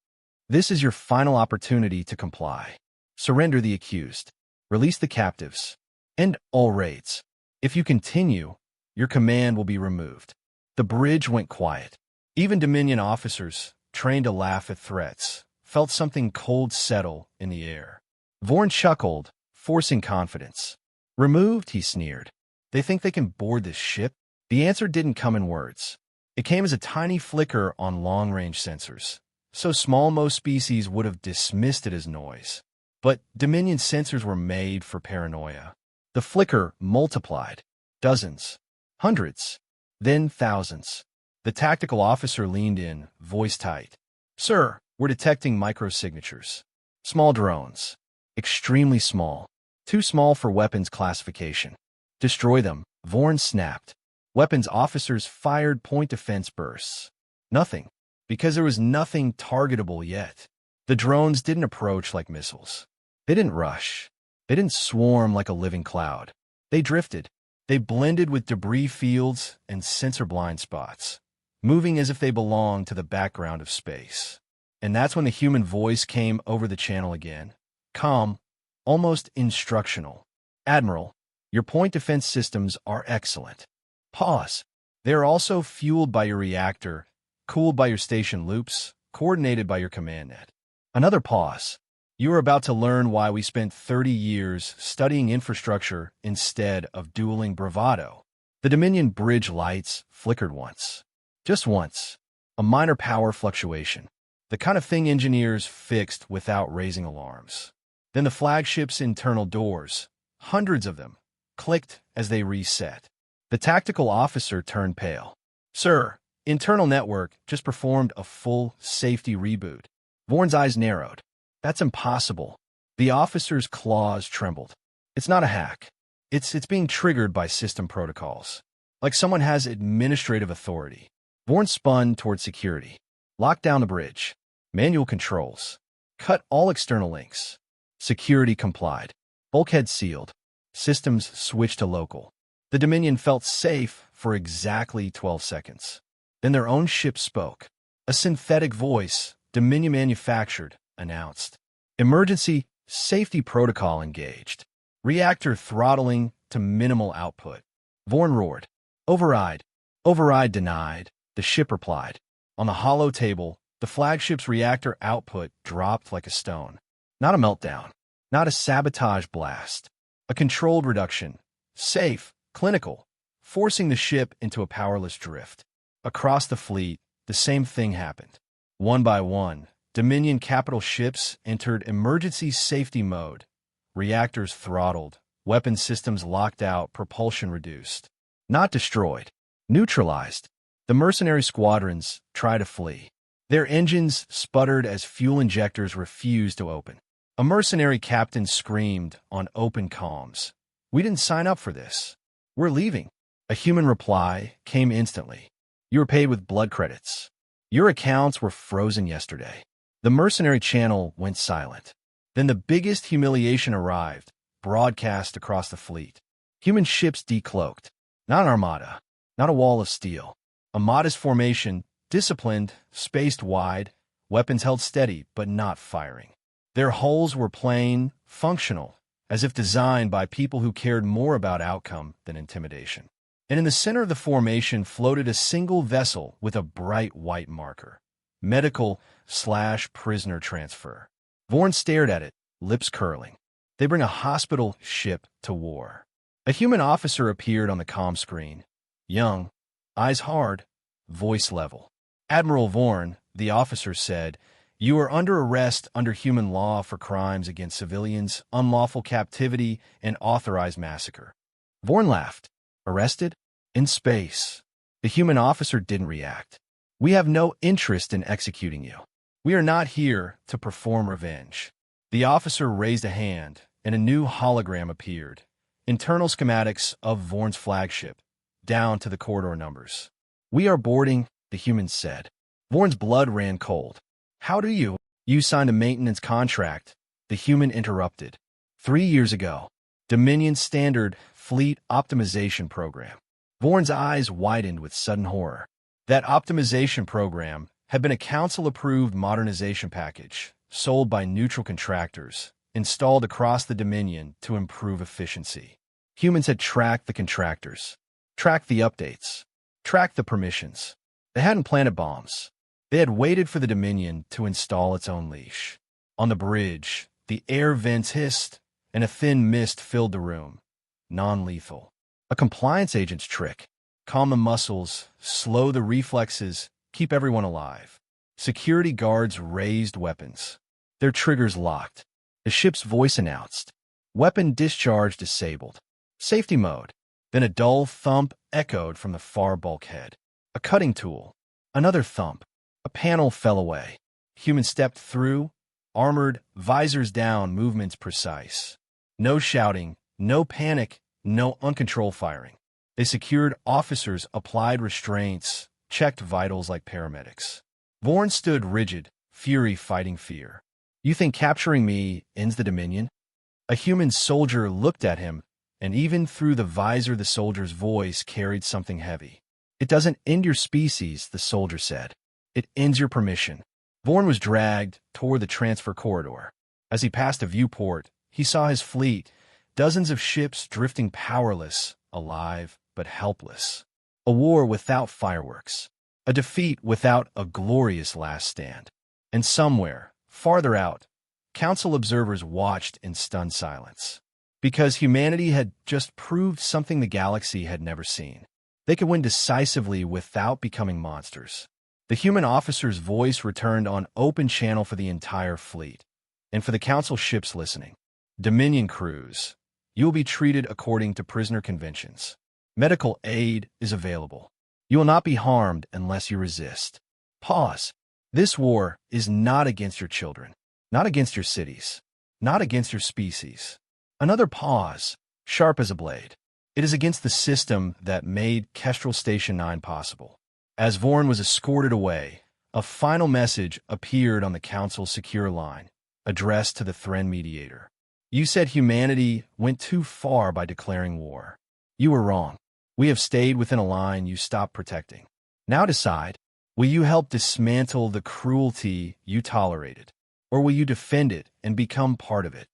This is your final opportunity to comply. Surrender the accused. Release the captives. End all raids. If you continue, your command will be removed. The bridge went quiet. Even Dominion officers, trained to laugh at threats, felt something cold settle in the air. Vorn chuckled, forcing confidence. Removed, he sneered. They think they can board this ship? The answer didn't come in words. It came as a tiny flicker on long-range sensors. So small most species would have dismissed it as noise. But Dominion sensors were made for paranoia. The flicker multiplied. Dozens. Hundreds. Then thousands. The tactical officer leaned in, voice tight. Sir, we're detecting microsignatures. Small drones. Extremely small. Too small for weapons classification. Destroy them, Vorn snapped. Weapons officers fired point defense bursts. Nothing. Because there was nothing targetable yet. The drones didn't approach like missiles. They didn't rush. They didn't swarm like a living cloud. They drifted. They blended with debris fields and sensor blind spots, moving as if they belonged to the background of space. And that's when the human voice came over the channel again. Calm, almost instructional. Admiral, your point defense systems are excellent. Pause. They are also fueled by your reactor, cooled by your station loops, coordinated by your command net. Another pause. You are about to learn why we spent 30 years studying infrastructure instead of dueling bravado. The Dominion bridge lights flickered once. Just once. A minor power fluctuation. The kind of thing engineers fixed without raising alarms. Then the flagship's internal doors, hundreds of them, clicked as they reset. The tactical officer turned pale. Sir, internal network just performed a full safety reboot. Vorn's eyes narrowed. That's impossible. The officer's claws trembled. It's not a hack. It's being triggered by system protocols. Like someone has administrative authority. Vorn spun toward security. Lock down the bridge. Manual controls. Cut all external links. Security complied. Bulkhead sealed. Systems switched to local. The Dominion felt safe for exactly 12 seconds. Then their own ship spoke. A synthetic voice, Dominion manufactured, announced. Emergency safety protocol engaged. Reactor throttling to minimal output. Vorn roared. Override. Override denied, the ship replied. On the hollow table, the flagship's reactor output dropped like a stone. Not a meltdown. Not a sabotage blast. A controlled reduction. Safe, clinical, forcing the ship into a powerless drift. Across the fleet, the same thing happened. One by one, Dominion capital ships entered emergency safety mode. Reactors throttled, weapon systems locked out, propulsion reduced. Not destroyed. Neutralized. The mercenary squadrons tried to flee. Their engines sputtered as fuel injectors refused to open. A mercenary captain screamed on open comms. We didn't sign up for this. We're leaving. A human reply came instantly. You were paid with blood credits. Your accounts were frozen yesterday. The mercenary channel went silent. Then the biggest humiliation arrived, broadcast across the fleet. Human ships decloaked. Not an armada. Not a wall of steel. A modest formation, disciplined, spaced wide, weapons held steady but not firing. Their hulls were plain, functional, as if designed by people who cared more about outcome than intimidation. And in the center of the formation floated a single vessel with a bright white marker. Medical/prisoner transfer. Vorn stared at it, lips curling. They bring a hospital ship to war. A human officer appeared on the comm screen. Young, eyes hard, voice level. Admiral Vorn, the officer said, you are under arrest under human law for crimes against civilians, unlawful captivity, and authorized massacre. Vorn laughed. Arrested? In space. The human officer didn't react. We have no interest in executing you. We are not here to perform revenge. The officer raised a hand, and a new hologram appeared. Internal schematics of Vorn's flagship, down to the corridor numbers. "We are boarding," the human said. Vorn's blood ran cold. "How do you? You signed a maintenance contract," the human interrupted. 3 years ago. Dominion's standard fleet optimization program. Vorn's eyes widened with sudden horror. That optimization program had been a council-approved modernization package, sold by neutral contractors, installed across the Dominion to improve efficiency. Humans had tracked the contractors, tracked the updates, tracked the permissions. They hadn't planted bombs. They had waited for the Dominion to install its own leash. On the bridge, the air vents hissed, and a thin mist filled the room. Non-lethal. A compliance agent's trick. Calm the muscles, slow the reflexes, keep everyone alive. Security guards raised weapons. Their triggers locked. The ship's voice announced, "Weapon discharge disabled. Safety mode." Then a dull thump echoed from the far bulkhead. A cutting tool. Another thump. A panel fell away. Human stepped through, armored, visors down, movements precise. No shouting, no panic, no uncontrolled firing. They secured officers, applied restraints, checked vitals like paramedics. Vorn stood rigid, fury fighting fear. "You think capturing me ends the Dominion?" A human soldier looked at him, and even through the visor the soldier's voice carried something heavy. "It doesn't end your species," the soldier said. "It ends your permission." Vorn was dragged toward the transfer corridor. As he passed a viewport, he saw his fleet, dozens of ships drifting powerless, alive but helpless. A war without fireworks. A defeat without a glorious last stand. And somewhere, farther out, council observers watched in stunned silence. Because humanity had just proved something the galaxy had never seen. They could win decisively without becoming monsters. The human officer's voice returned on open channel for the entire fleet, and for the council ships listening. "Dominion crews, you will be treated according to prisoner conventions. Medical aid is available. You will not be harmed unless you resist." Pause. This war is not against your children, not against your cities, not against your species. Another pause, sharp as a blade. It is against the system that made Kestrel Station 9 possible. As Vorn was escorted away, a final message appeared on the Council's secure line, addressed to the Thren mediator. "You said humanity went too far by declaring war. You were wrong. We have stayed within a line you stopped protecting. Now decide, will you help dismantle the cruelty you tolerated, or will you defend it and become part of it?"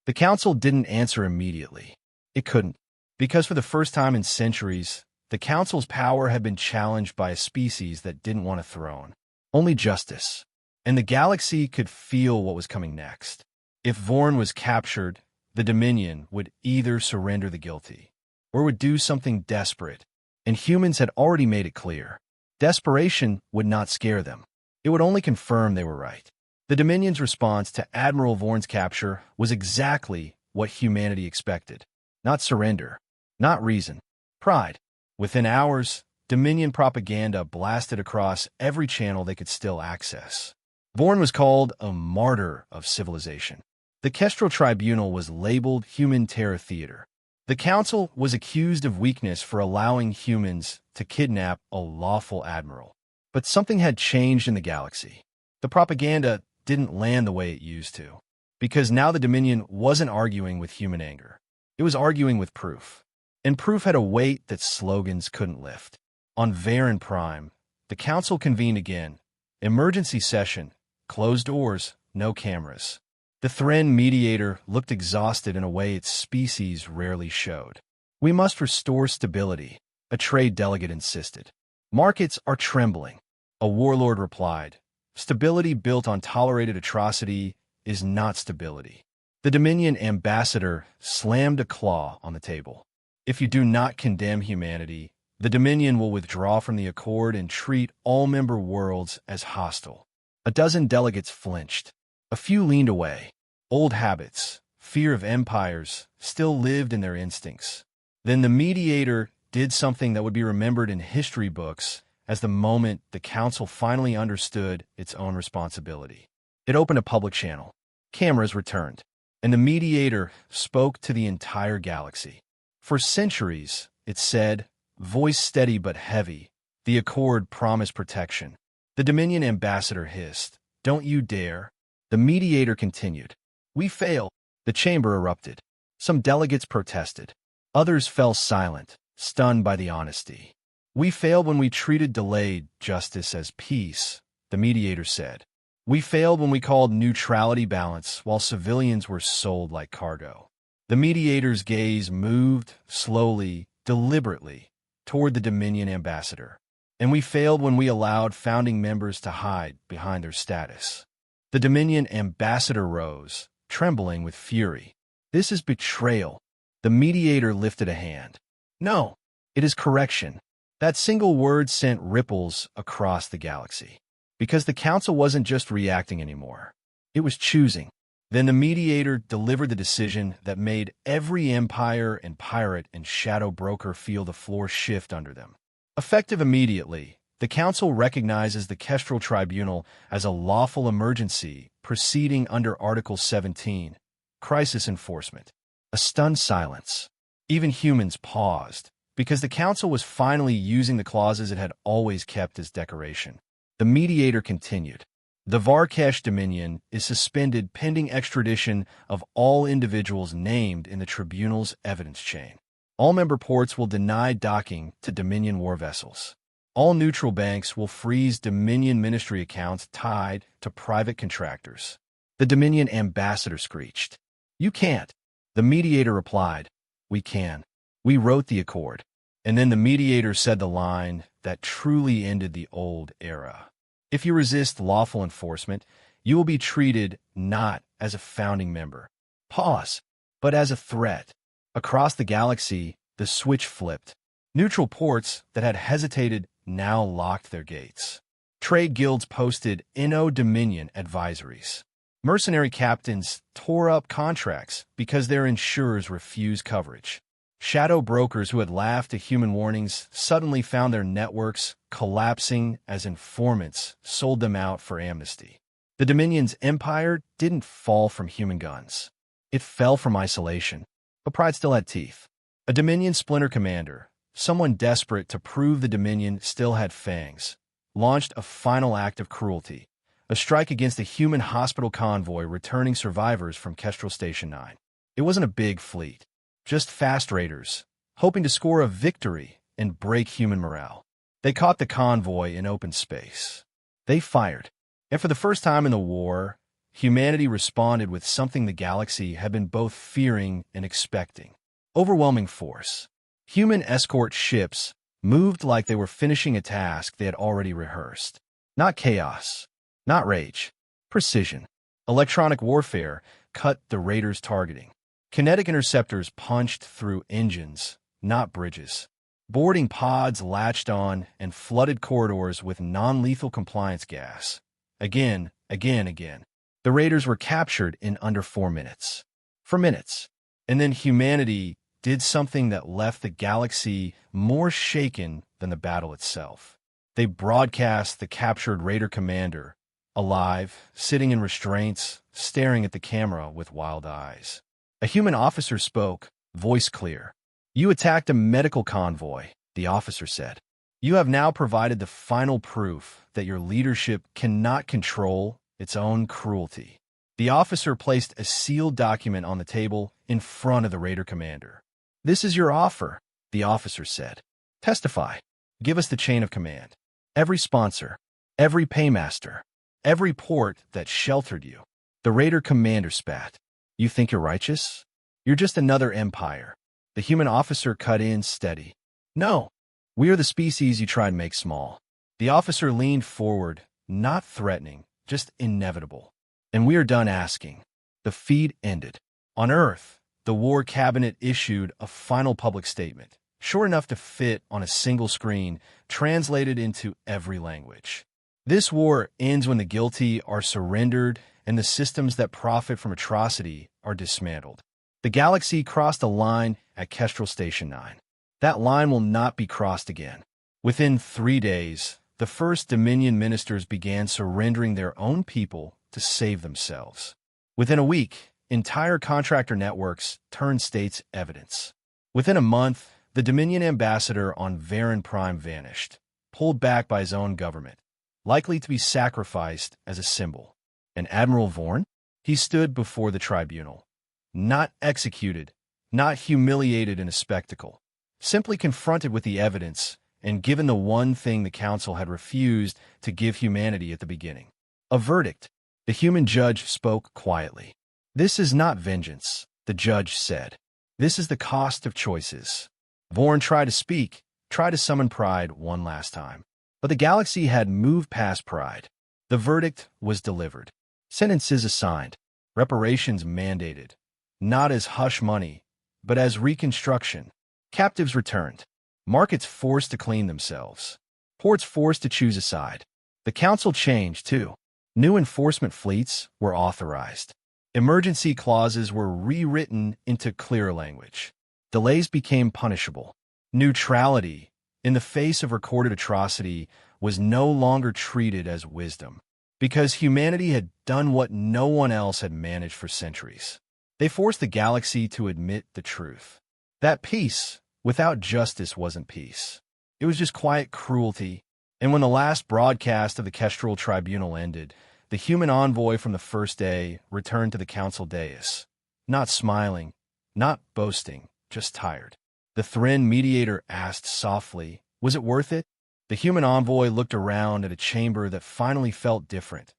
The Council didn't answer immediately. It couldn't, because for the first time in centuries, the Council's power had been challenged by a species that didn't want a throne, only justice. And the galaxy could feel what was coming next. If Vorn was captured, the Dominion would either surrender the guilty, or would do something desperate, and humans had already made it clear. Desperation would not scare them. It would only confirm they were right. The Dominion's response to Admiral Vorn's capture was exactly what humanity expected. Not surrender, not reason, pride. Within hours, Dominion propaganda blasted across every channel they could still access. Vorn was called a martyr of civilization. The Kestrel Tribunal was labeled human terror theater. The Council was accused of weakness for allowing humans to kidnap a lawful admiral. But something had changed in the galaxy. The propaganda didn't land the way it used to. Because now the Dominion wasn't arguing with human anger. It was arguing with proof. And proof had a weight that slogans couldn't lift. On Varen Prime, the Council convened again. Emergency session. Closed doors, no cameras. The Thren mediator looked exhausted in a way its species rarely showed. "We must restore stability," a trade delegate insisted. "Markets are trembling," a warlord replied. "Stability built on tolerated atrocity is not stability." The Dominion ambassador slammed a claw on the table. "If you do not condemn humanity, the Dominion will withdraw from the accord and treat all member worlds as hostile." A dozen delegates flinched. A few leaned away. Old habits, fear of empires, still lived in their instincts. Then the mediator did something that would be remembered in history books as the moment the Council finally understood its own responsibility. It opened a public channel. Cameras returned, and the mediator spoke to the entire galaxy. For centuries, it said, voice steady but heavy, the Accord promised protection. The Dominion ambassador hissed, "Don't you dare." The mediator continued, "We fail." The chamber erupted. Some delegates protested. Others fell silent, stunned by the honesty. "We failed when we treated delayed justice as peace," the mediator said. "We failed when we called neutrality balance while civilians were sold like cargo." The mediator's gaze moved slowly, deliberately, toward the Dominion ambassador. "And we failed when we allowed founding members to hide behind their status." The Dominion ambassador rose, trembling with fury. "This is betrayal." The mediator lifted a hand. "No, it is correction." That single word sent ripples across the galaxy. Because the council wasn't just reacting anymore. It was choosing. Then the mediator delivered the decision that made every empire and pirate and shadow broker feel the floor shift under them. Effective immediately, the council recognizes the Kestrel Tribunal as a lawful emergency proceeding under Article 17, crisis enforcement. A stunned silence. Even humans paused, because the council was finally using the clauses it had always kept as decoration. The mediator continued. "The Varkesh Dominion is suspended pending extradition of all individuals named in the tribunal's evidence chain. All member ports will deny docking to Dominion war vessels. All neutral banks will freeze Dominion ministry accounts tied to private contractors." The Dominion ambassador screeched. "You can't." The mediator replied, "We can. We wrote the accord." And then the mediator said the line that truly ended the old era. "If you resist lawful enforcement, you will be treated not as a founding member." Pause. But as a threat. Across the galaxy, the switch flipped. Neutral ports that had hesitated now locked their gates. Trade guilds posted NO Dominion advisories. Mercenary captains tore up contracts because their insurers refused coverage. Shadow brokers who had laughed at human warnings suddenly found their networks collapsing as informants sold them out for amnesty. The Dominion's empire didn't fall from human guns. It fell from isolation, but pride still had teeth. A Dominion splinter commander, someone desperate to prove the Dominion still had fangs, launched a final act of cruelty, a strike against a human hospital convoy returning survivors from Kestrel Station 9. It wasn't a big fleet. Just fast raiders, hoping to score a victory and break human morale. They caught the convoy in open space. They fired. And for the first time in the war, humanity responded with something the galaxy had been both fearing and expecting. Overwhelming force. Human escort ships moved like they were finishing a task they had already rehearsed. Not chaos. Not rage. Precision. Electronic warfare cut the raiders' targeting. Kinetic interceptors punched through engines, not bridges. Boarding pods latched on and flooded corridors with non-lethal compliance gas. Again. The raiders were captured in under 4 minutes. For minutes. And then humanity did something that left the galaxy more shaken than the battle itself. They broadcast the captured raider commander, alive, sitting in restraints, staring at the camera with wild eyes. A human officer spoke, voice clear. "You attacked a medical convoy," the officer said. "You have now provided the final proof that your leadership cannot control its own cruelty." The officer placed a sealed document on the table in front of the raider commander. "This is your offer," the officer said. "Testify. Give us the chain of command. Every sponsor, every paymaster, every port that sheltered you." The raider commander spat. "You think you're righteous? You're just another empire." The human officer cut in steady. "No, we are the species you try to make small." The officer leaned forward, not threatening, just inevitable. "And we are done asking." The feed ended. On Earth, the War Cabinet issued a final public statement, short enough to fit on a single screen, translated into every language. "This war ends when the guilty are surrendered and the systems that profit from atrocity are dismantled." The galaxy crossed a line at Kestrel Station 9. That line will not be crossed again. Within 3 days, the first Dominion ministers began surrendering their own people to save themselves. Within a week, entire contractor networks turned states evidence. Within a month, the Dominion ambassador on Varen Prime vanished, pulled back by his own government, likely to be sacrificed as a symbol. And Admiral Vorn? He stood before the tribunal. Not executed, not humiliated in a spectacle, simply confronted with the evidence and given the one thing the council had refused to give humanity at the beginning. A verdict. The human judge spoke quietly. "This is not vengeance," the judge said. "This is the cost of choices." Vorn tried to speak, tried to summon pride one last time. But the galaxy had moved past pride. The verdict was delivered. Sentences assigned. Reparations mandated. Not as hush money, but as reconstruction. Captives returned. Markets forced to clean themselves. Ports forced to choose a side. The council changed, too. New enforcement fleets were authorized. Emergency clauses were rewritten into clearer language. Delays became punishable. Neutrality, in the face of recorded atrocity, was no longer treated as wisdom, because humanity had done what no one else had managed for centuries. They forced the galaxy to admit the truth. That peace, without justice, wasn't peace. It was just quiet cruelty. And when the last broadcast of the Kestrel Tribunal ended, the human envoy from the first day returned to the council dais. Not smiling, not boasting, just tired. The Thren mediator asked softly, "Was it worth it?" The human envoy looked around at a chamber that finally felt different,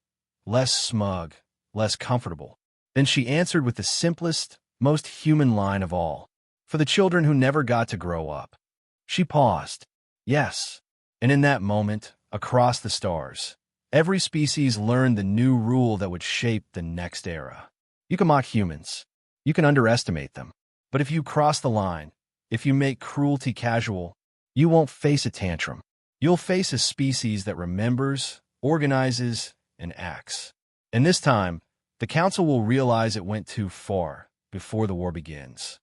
less smug, less comfortable. Then she answered with the simplest, most human line of all. "For the children who never got to grow up." She paused. Yes. And in that moment, across the stars, every species learned the new rule that would shape the next era. You can mock humans. You can underestimate them. But if you cross the line, if you make cruelty casual, you won't face a tantrum. You'll face a species that remembers, organizes, and acts. And this time, the council will realize it went too far before the war begins.